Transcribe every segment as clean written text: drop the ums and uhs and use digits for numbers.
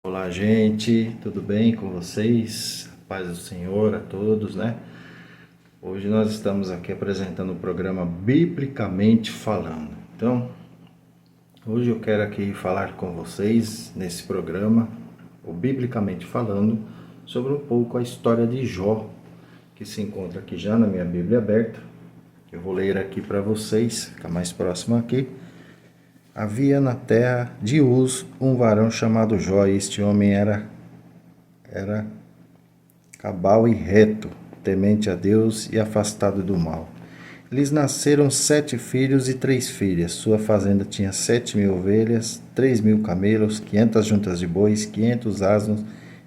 Olá, gente, tudo bem com vocês? Paz do Senhor a todos, né? Hoje nós estamos aqui apresentando o programa Biblicamente Falando. Então, hoje eu quero aqui falar com vocês nesse programa, o Biblicamente Falando, sobre um pouco a história de Jó, que se encontra aqui já na minha Bíblia aberta. Eu vou ler aqui para vocês, fica mais próximo aqui. Havia na terra de Uz um varão chamado Jó, e este homem era cabal e reto, temente a Deus e afastado do mal. Lhes nasceram 7 filhos e 3 filhas. Sua fazenda tinha 7.000 ovelhas, 3.000 camelos, 500 juntas de bois, 500 asnos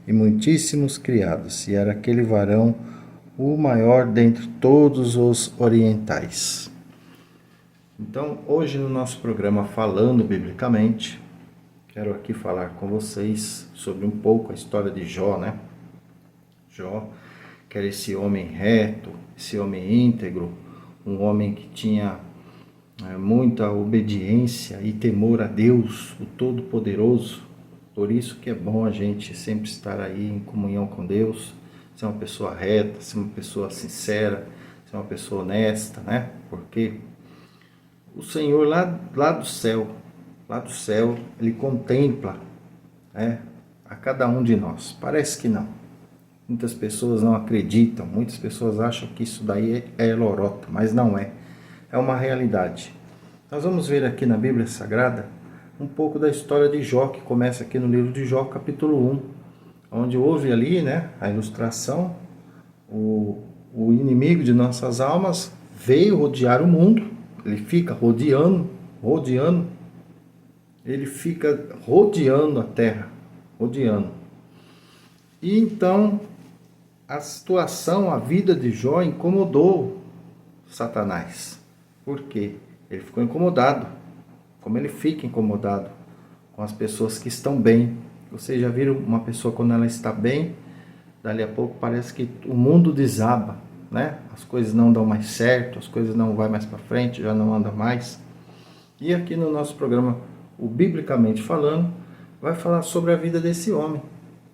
e muitíssimos criados. E era aquele varão o maior dentre todos os orientais. Então, hoje no nosso programa Falando Biblicamente, quero aqui falar com vocês sobre um pouco a história de Jó, né? Jó, que era esse homem reto, esse homem íntegro, um homem que tinha muita obediência e temor a Deus, o Todo-Poderoso. Por isso que é bom a gente sempre estar aí em comunhão com Deus, ser uma pessoa reta, ser uma pessoa sincera, ser uma pessoa honesta, né? Porque o Senhor lá do céu, Ele contempla, né, a cada um de nós. Parece que não. Muitas pessoas não acreditam, muitas pessoas acham que isso daí é lorota, mas não é. É uma realidade. Nós vamos ver aqui na Bíblia Sagrada um pouco da história de Jó, que começa aqui no livro de Jó, capítulo 1, onde houve ali, né, a ilustração, o inimigo de nossas almas veio rodear o mundo. Ele fica rodeando, ele fica rodeando a terra, rodeando. E então, a situação, a vida de Jó incomodou Satanás. Por quê? Ele ficou incomodado, como ele fica incomodado com as pessoas que estão bem. Vocês já viram uma pessoa quando ela está bem, dali a pouco parece que o mundo desaba, né? As coisas não dão mais certo, as coisas não vão mais para frente, já não andam mais. E aqui no nosso programa, o Biblicamente Falando, vai falar sobre a vida desse homem,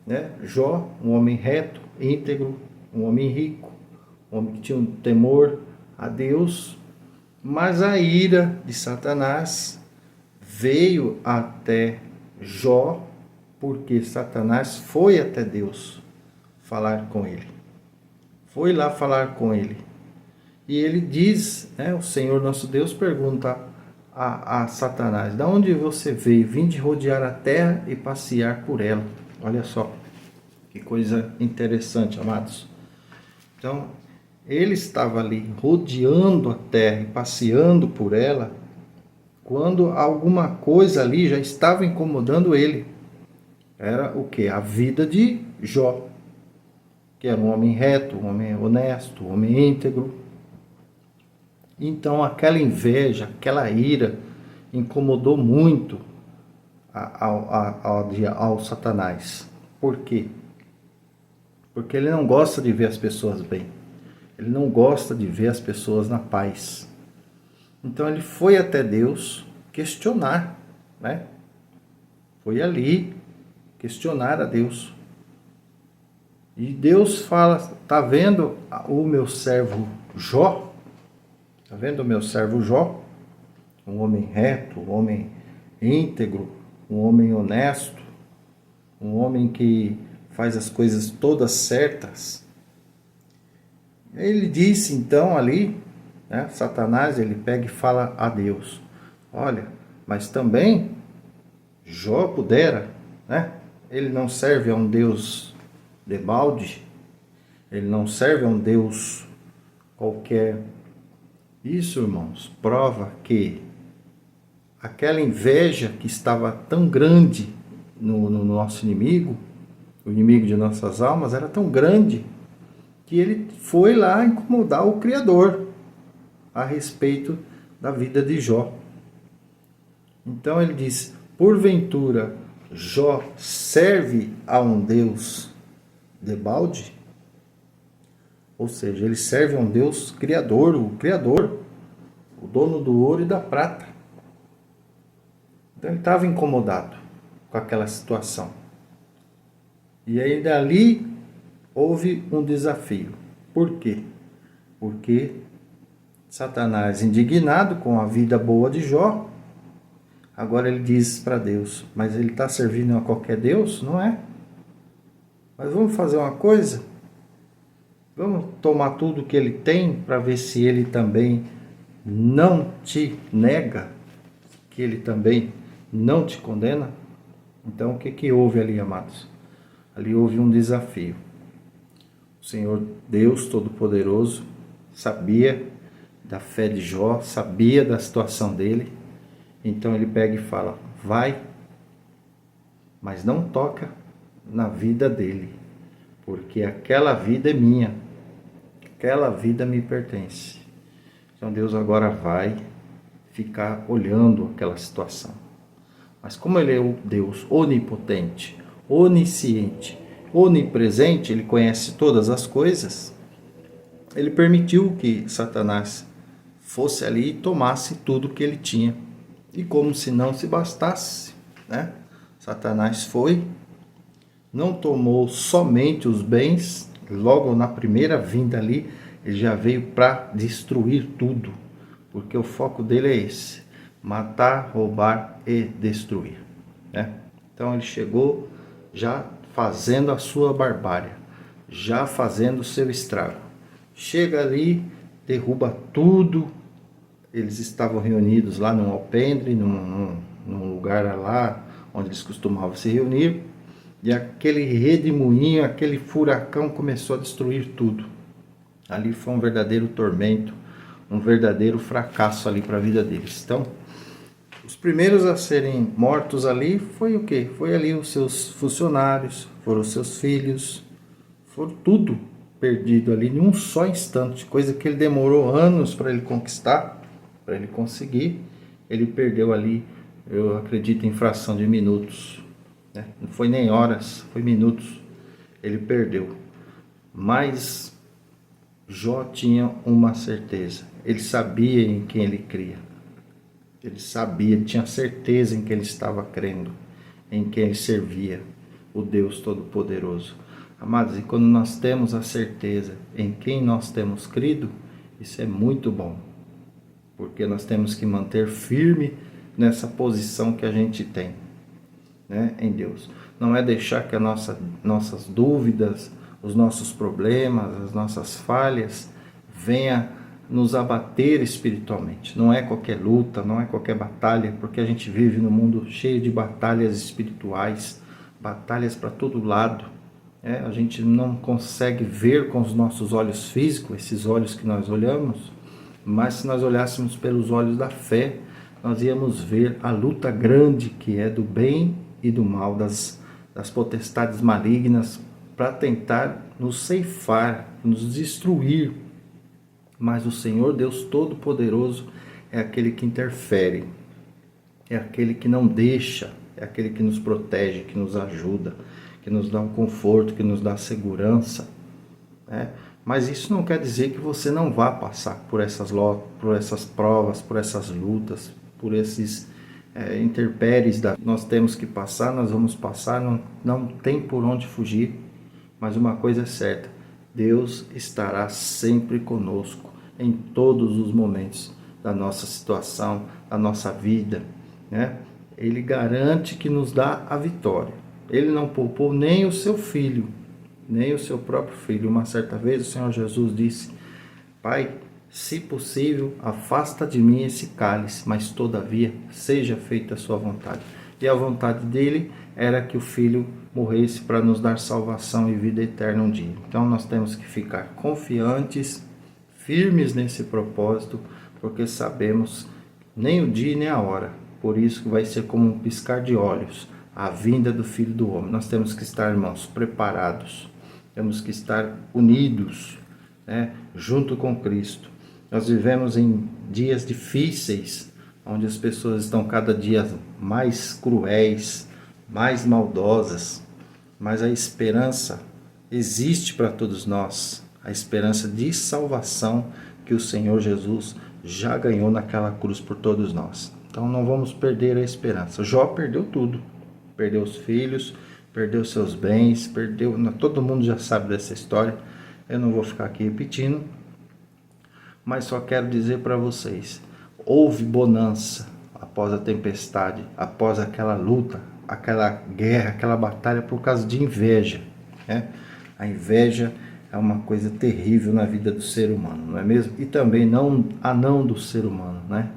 né? Jó, um homem reto, íntegro, um homem rico, um homem que tinha um temor a Deus, mas a ira de Satanás veio até Jó, porque Satanás foi até Deus falar com ele. Foi lá falar com ele. E ele diz, né, o Senhor nosso Deus pergunta a Satanás: da onde você veio? Vim de rodear a terra e passear por ela. Olha só, que coisa interessante, amados. Então, ele estava ali rodeando a terra e passeando por ela, quando alguma coisa ali já estava incomodando ele. Era o quê? A vida de Jó, que era um homem reto, um homem honesto, um homem íntegro. Então aquela inveja, aquela ira incomodou muito ao Satanás. Por quê? Porque ele não gosta de ver as pessoas bem. Ele não gosta de ver as pessoas na paz. Então ele foi até Deus questionar, né? Foi ali questionar a Deus. E Deus fala: tá vendo o meu servo Jó? Tá vendo o meu servo Jó? Um homem reto, um homem íntegro, um homem honesto, um homem que faz as coisas todas certas. Ele disse então ali, né, Satanás, ele pega e fala a Deus: olha, mas também Jó pudera, né? Ele não serve a um Deus debalde, ele não serve a um Deus qualquer. Isso, irmãos, prova que aquela inveja que estava tão grande no nosso inimigo, o inimigo de nossas almas, era tão grande que ele foi lá incomodar o Criador a respeito da vida de Jó. Então ele diz: porventura Jó serve a um Deus debalde? Ou seja, ele serve a um Deus criador, o dono do ouro e da prata. Então ele estava incomodado com aquela situação. E aí dali houve um desafio. Por quê? Porque Satanás, indignado com a vida boa de Jó, agora ele diz para Deus, mas ele está servindo a qualquer Deus? Não é? Mas vamos fazer uma coisa? Vamos tomar tudo que ele tem para ver se ele também não te nega, que ele também não te condena? Então o que houve ali, amados? Ali houve um desafio. O Senhor Deus Todo-Poderoso sabia da fé de Jó, sabia da situação dele. Então ele pega e fala, vai, mas não toca na vida dele, porque aquela vida é minha, aquela vida me pertence. Então Deus agora vai ficar olhando aquela situação. Mas como ele é o Deus onipotente, onisciente, onipresente, ele conhece todas as coisas, ele permitiu que Satanás fosse ali e tomasse tudo que ele tinha. E como se não se bastasse, né? Satanás foi, não tomou somente os bens, logo na primeira vinda ali, ele já veio para destruir tudo, porque o foco dele é esse, matar, roubar e destruir, né? Então ele chegou já fazendo a sua barbárie, já fazendo o seu estrago. Chega ali, derruba tudo. Eles estavam reunidos lá num alpendre, num lugar lá onde eles costumavam se reunir, e aquele redemoinho, aquele furacão começou a destruir tudo. Ali foi um verdadeiro tormento, um verdadeiro fracasso ali para a vida deles. Então, os primeiros a serem mortos ali foi o quê? Foi ali os seus funcionários, foram os seus filhos, foram tudo perdido ali em um só instante, coisa que ele demorou anos para ele conquistar, para ele conseguir. Ele perdeu ali, eu acredito, em fração de minutos, né? Não foi nem horas, foi minutos, ele perdeu. Mas Jó tinha uma certeza, ele sabia em quem ele cria. Ele sabia, tinha certeza em que ele estava crendo, em quem ele servia, o Deus Todo-Poderoso. Amados, e quando nós temos a certeza em quem nós temos crido, isso é muito bom, porque nós temos que manter firme nessa posição que a gente tem, né, em Deus. Não é deixar que nossas dúvidas, os nossos problemas, as nossas falhas venha nos abater espiritualmente. Não é qualquer luta, não é qualquer batalha, porque a gente vive num mundo cheio de batalhas espirituais, batalhas para todo lado. A gente não consegue ver com os nossos olhos físicos, esses olhos que nós olhamos, mas se nós olhássemos pelos olhos da fé, nós íamos ver a luta grande que é do bem e do mal, das potestades malignas, para tentar nos ceifar, nos destruir. Mas o Senhor Deus Todo-Poderoso é aquele que interfere, é aquele que não deixa, é aquele que nos protege, que nos ajuda, que nos dá um conforto, que nos dá segurança, né? Mas isso não quer dizer que você não vá passar por essas provas, por essas lutas, por esses intempéries. Nós temos que passar, nós vamos passar, não tem por onde fugir. Mas uma coisa é certa, Deus estará sempre conosco em todos os momentos da nossa situação, da nossa vida, né? Ele garante que nos dá a vitória. Ele não poupou nem o seu filho, nem o seu próprio filho. Uma certa vez o Senhor Jesus disse: Pai, se possível, afasta de mim esse cálice, mas todavia seja feita a sua vontade. E a vontade dele era que o filho morresse para nos dar salvação e vida eterna um dia. Então nós temos que ficar confiantes, firmes nesse propósito, porque sabemos nem o dia nem a hora. Por isso que vai ser como um piscar de olhos a vinda do Filho do Homem. Nós temos que estar, irmãos, preparados. Temos que estar unidos, né, junto com Cristo. Nós vivemos em dias difíceis, onde as pessoas estão cada dia mais cruéis, mais maldosas, mas a esperança existe para todos nós, a esperança de salvação que o Senhor Jesus já ganhou naquela cruz por todos nós. Então não vamos perder a esperança. Jó perdeu tudo, perdeu os filhos, perdeu seus bens, perdeu, todo mundo já sabe dessa história, eu não vou ficar aqui repetindo, mas só quero dizer para vocês, houve bonança após a tempestade, após aquela luta, aquela guerra, aquela batalha por causa de inveja, né? A inveja é uma coisa terrível na vida do ser humano, não é mesmo? E também não do ser humano, né?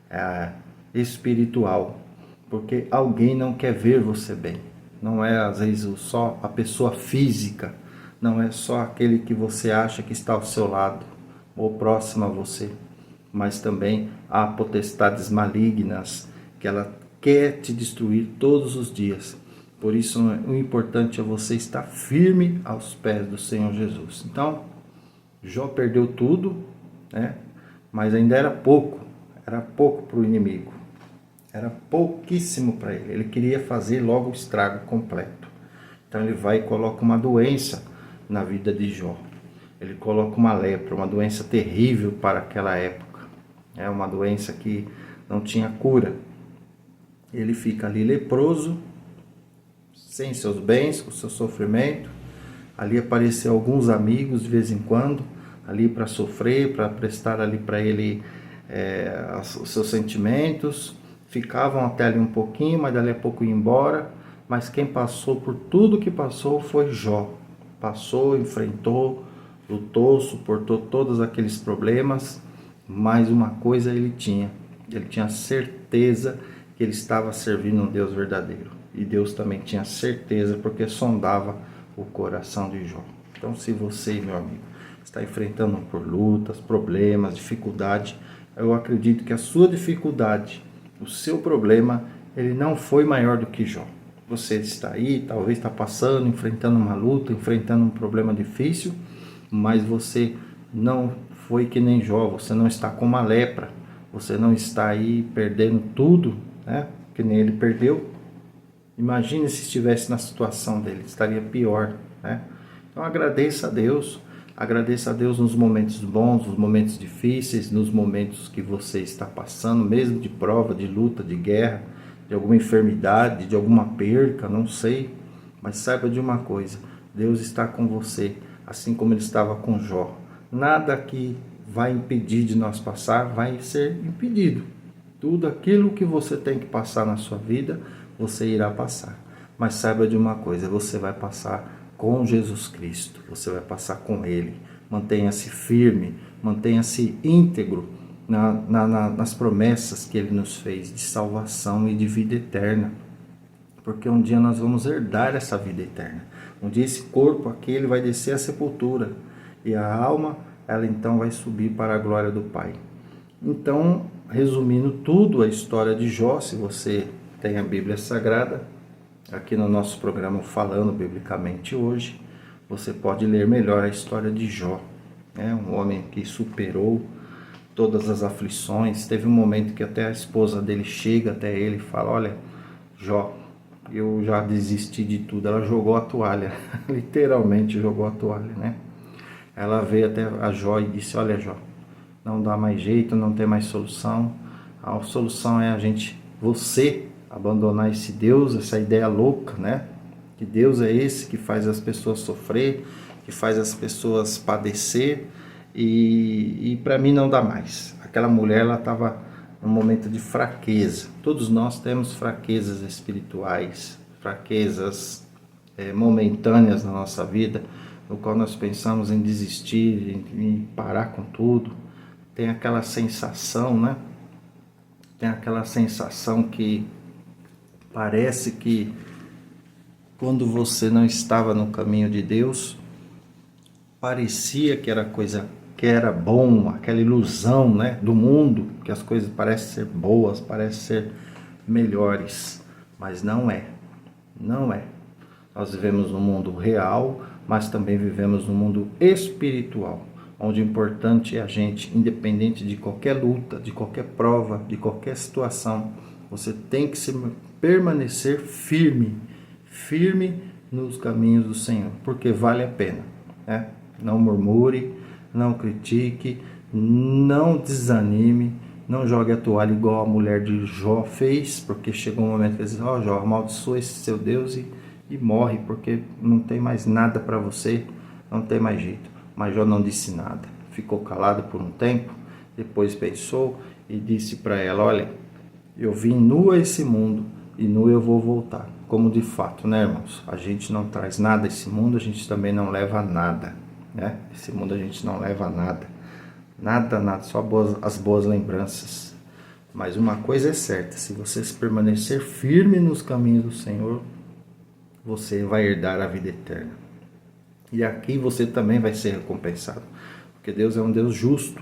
A espiritual, porque alguém não quer ver você bem. Não é às vezes só a pessoa física, não é só aquele que você acha que está ao seu lado ou próximo a você, mas também há potestades malignas que ela quer te destruir todos os dias. Por isso, o importante é você estar firme aos pés do Senhor Jesus. Então, Jó perdeu tudo, né? Mas ainda era pouco para o inimigo. Era pouquíssimo para ele. Ele queria fazer logo o estrago completo. Então, ele vai e coloca uma doença na vida de Jó. Ele coloca uma lepra, uma doença terrível para aquela época. É uma doença que não tinha cura. Ele fica ali leproso, sem seus bens, com seu sofrimento. Ali apareceu alguns amigos de vez em quando, ali para sofrer, para prestar ali para ele os seus sentimentos. Ficavam até ali um pouquinho, mas dali a pouco ia embora. Mas quem passou por tudo que passou foi Jó. Passou, enfrentou, lutou, suportou todos aqueles problemas. Mas uma coisa ele tinha certeza que ele estava servindo um Deus verdadeiro. E Deus também tinha certeza, porque sondava o coração de Jó. Então, se você, meu amigo, está enfrentando por lutas, problemas, dificuldade, eu acredito que a sua dificuldade, o seu problema, ele não foi maior do que Jó. Você está aí, talvez está passando, enfrentando uma luta, enfrentando um problema difícil, mas você não foi que nem Jó, você não está com uma lepra, você não está aí perdendo tudo, né? Que nem ele perdeu. Imagine se estivesse na situação dele, estaria pior, né? Então agradeça a Deus nos momentos bons, nos momentos difíceis, nos momentos que você está passando, mesmo de prova, de luta, de guerra, de alguma enfermidade, de alguma perca, não sei. Mas saiba de uma coisa, Deus está com você, assim como Ele estava com Jó. Nada que vai impedir de nós passar vai ser impedido. Tudo aquilo que você tem que passar na sua vida, você irá passar. Mas saiba de uma coisa, você vai passar com Jesus Cristo, você vai passar com Ele. Mantenha-se firme, mantenha-se íntegro nas promessas que Ele nos fez de salvação e de vida eterna. Porque um dia nós vamos herdar essa vida eterna. Um dia esse corpo aqui ele vai descer à sepultura e a alma, ela então vai subir para a glória do Pai. Então, resumindo tudo, a história de Jó, se você tem a Bíblia Sagrada, aqui no nosso programa Falando Biblicamente hoje, você pode ler melhor a história de Jó, né? Um homem que superou todas as aflições. Teve um momento que até a esposa dele chega até ele e fala: olha, Jó, eu já desisti de tudo. Ela jogou a toalha, literalmente jogou a toalha, né? Ela veio até a Jó e disse: olha, Jó, não dá mais jeito, não tem mais solução. A solução é você abandonar esse Deus, essa ideia louca, né? Que Deus é esse que faz as pessoas sofrer, que faz as pessoas padecer, e para mim não dá mais. Aquela mulher, ela estava num momento de fraqueza. Todos nós temos fraquezas espirituais, fraquezas momentâneas na nossa vida, no qual nós pensamos em desistir, em parar com tudo. Tem aquela sensação, né? Tem aquela sensação que parece que quando você não estava no caminho de Deus, parecia que era coisa que era bom, aquela ilusão, né, do mundo, que as coisas parecem ser boas, parecem ser melhores, mas não é. Não é. Nós vivemos no mundo real, mas também vivemos no mundo espiritual, onde o importante é a gente, independente de qualquer luta, de qualquer prova, de qualquer situação, você tem que permanecer firme nos caminhos do Senhor, porque vale a pena, né? Não murmure, não critique, não desanime, não jogue a toalha igual a mulher de Jó fez, porque chegou um momento que ele disse: ó, Jó, amaldiçoa esse seu Deus e morre, porque não tem mais nada para você, não tem mais jeito. Mas Jó não disse nada, ficou calado por um tempo, depois pensou e disse para ela: olha, eu vim nu a esse mundo e nu eu vou voltar. Como de fato, né, irmãos? A gente não traz nada a esse mundo, a gente também não leva nada, né? Esse mundo a gente não leva nada, nada, só as boas lembranças. Mas uma coisa é certa, se você permanecer firme nos caminhos do Senhor, você vai herdar a vida eterna. E aqui você também vai ser recompensado, porque Deus é um Deus justo,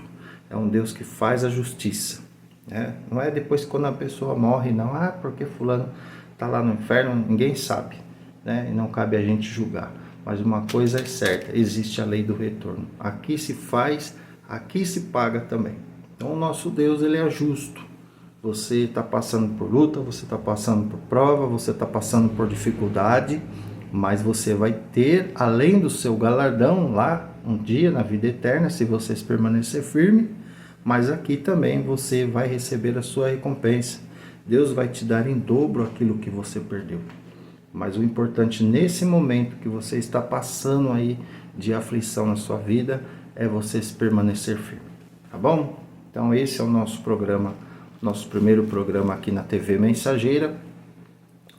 é um Deus que faz a justiça, né? Não é depois quando a pessoa morre, não, porque fulano está lá no inferno, ninguém sabe, né? E não cabe a gente julgar. Mas uma coisa é certa, existe a lei do retorno. Aqui se faz, aqui se paga também. Então o nosso Deus, ele é justo. Você está passando por luta, você está passando por prova, você está passando por dificuldade, mas você vai ter, além do seu galardão lá, um dia na vida eterna, se você permanecer firme, mas aqui também você vai receber a sua recompensa. Deus vai te dar em dobro aquilo que você perdeu. Mas o importante nesse momento que você está passando aí de aflição na sua vida, é você permanecer firme, tá bom? Então esse é o nosso programa, nosso primeiro programa aqui na TV Mensageira.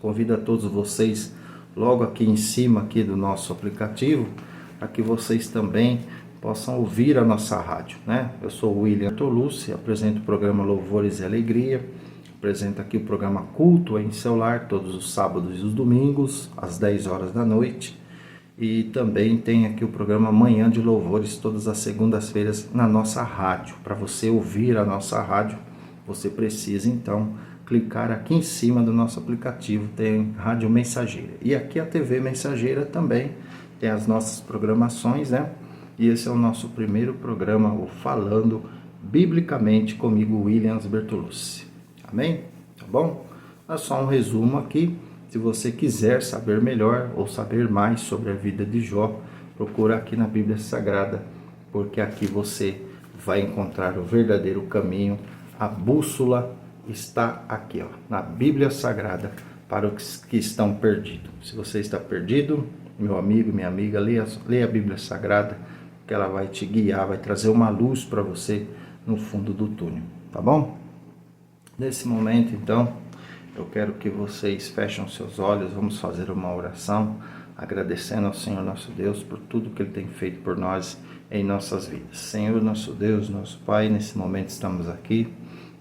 Convido a todos vocês logo aqui em cima aqui do nosso aplicativo, para que vocês também possam ouvir a nossa rádio, né? Eu sou o William Bertolucci, apresento o programa Louvores e Alegria, apresento aqui o programa Culto em Seu Lar, todos os sábados e os domingos, às 10 horas da noite, e também tem aqui o programa Manhã de Louvores, todas as segundas-feiras na nossa rádio. Para você ouvir a nossa rádio, você precisa então clicar aqui em cima do nosso aplicativo, tem Rádio Mensageira. E aqui a TV Mensageira também tem as nossas programações, né? E esse é o nosso primeiro programa, o Falando Biblicamente, comigo, Williams Bertolucci. Amém? Tá bom? É só um resumo aqui. Se você quiser saber melhor ou saber mais sobre a vida de Jó, procura aqui na Bíblia Sagrada, porque aqui você vai encontrar o verdadeiro caminho. A bússola está aqui, ó, na Bíblia Sagrada, para os que estão perdidos. Se você está perdido, meu amigo, minha amiga, leia a Bíblia Sagrada, que ela vai te guiar, vai trazer uma luz para você no fundo do túnel, tá bom? Nesse momento, então, eu quero que vocês fechem seus olhos, vamos fazer uma oração, agradecendo ao Senhor nosso Deus por tudo que Ele tem feito por nós em nossas vidas. Senhor nosso Deus, nosso Pai, nesse momento estamos aqui,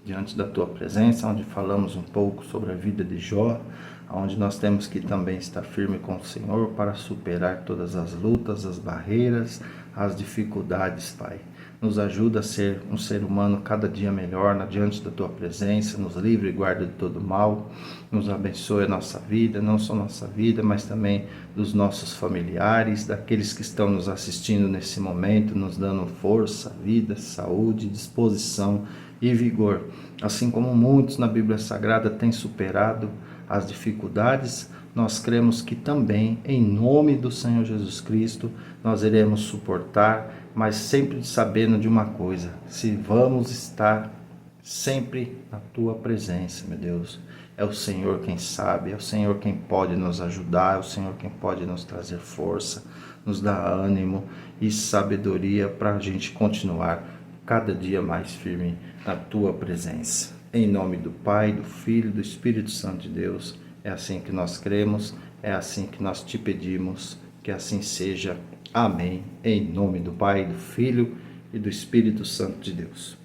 diante da Tua presença, onde falamos um pouco sobre a vida de Jó, onde nós temos que também estar firme com o Senhor para superar todas as lutas, as barreiras, as dificuldades, Pai. Nos ajuda a ser um ser humano cada dia melhor diante da Tua presença, nos livre e guarda de todo mal, nos abençoe a nossa vida, não só nossa vida, mas também dos nossos familiares, daqueles que estão nos assistindo nesse momento, nos dando força, vida, saúde, disposição e vigor. Assim como muitos na Bíblia Sagrada têm superado as dificuldades, nós cremos que também, em nome do Senhor Jesus Cristo, nós iremos suportar, mas sempre sabendo de uma coisa: se vamos estar sempre na Tua presença, meu Deus. É o Senhor quem sabe, é o Senhor quem pode nos ajudar, é o Senhor quem pode nos trazer força, nos dar ânimo e sabedoria para a gente continuar cada dia mais firme na Tua presença. Em nome do Pai, do Filho e do Espírito Santo de Deus, é assim que nós cremos, é assim que nós te pedimos, que assim seja. Amém. Em nome do Pai, do Filho e do Espírito Santo de Deus.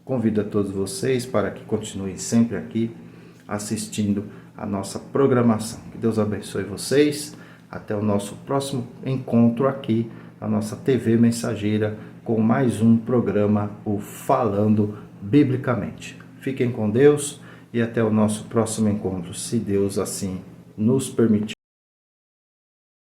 Convido a todos vocês para que continuem sempre aqui assistindo a nossa programação. Que Deus abençoe vocês. Até o nosso próximo encontro aqui na nossa TV Mensageira com mais um programa, o Falando Biblicamente. Fiquem com Deus e até o nosso próximo encontro, se Deus assim nos permitir.